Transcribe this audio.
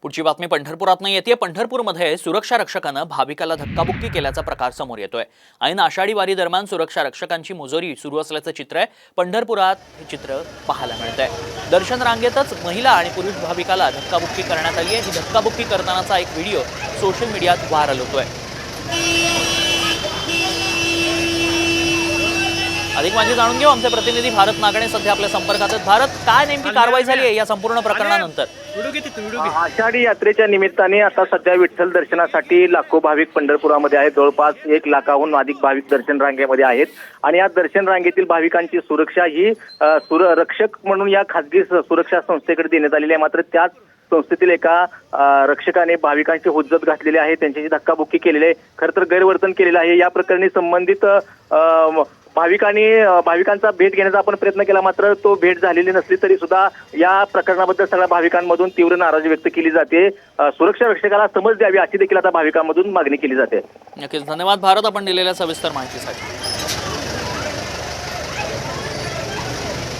पुढची बातमी पंढरपुरातनं येते। पंढरपूरमध्ये सुरक्षा रक्षकानं भाविकाला धक्काबुक्की केल्याचा प्रकार समोर येतोय। ऐन आषाढी वारी दरम्यान सुरक्षा रक्षकांची मुजोरी सुरू असल्याचं चित्र आहे। पंढरपुरात हे चित्र पाहायला मिळतंय। दर्शन रांगेतच महिला आणि पुरुष भाविकाला धक्काबुक्की करण्यात आली आहे। ही धक्काबुक्की करतानाचा एक व्हिडिओ सोशल मीडियात व्हायरल होतोय। अधिक माहिती जाणून घेऊ। आमचे प्रतिनिधी भारत नागणे सध्या आपल्या संपर्कात आहेत। भारत, काय नेमकी कारवाई झाली आहे या संपूर्ण प्रकरणानंतर? आषाढी यात्रेच्या निमित्ताने आता सध्या विठ्ठल दर्शनासाठी लाखो भाविक पंढरपुरामध्ये आहेत। जवळपास 1 लाखाहून अधिक भाविक दर्शन रांगेमध्ये आहेत आणि या दर्शन रांगेतील भाविकांची सुरक्षा ही रक्षक म्हणून या खासगी सुरक्षा संस्थेकडे देण्यात आलेली आहे। मात्र त्याच संस्थेतील एका रक्षकाने भाविकांची हुज्जत घातलेली आहे, त्यांच्याशी धक्काबुक्की केलेली आहे, खरं तर गैरवर्तन केलेलं आहे। या प्रकरणी संबंधित भाविकांचा भेट घेण्याचा आपण प्रयत्न केला, मात्र तो भेट झालेली नसली तरी सुद्धा या प्रकरणाबद्दल सगळ्या भाविकांमधून तीव्र नाराजी व्यक्त केली जाते। सुरक्षा रक्षकाला समज द्यावी अशी देखील आता भाविकांमधून मागणी केली जाते। नक्कीच, धन्यवाद भारत, आपण दिलेल्या सविस्तर माहितीसाठी।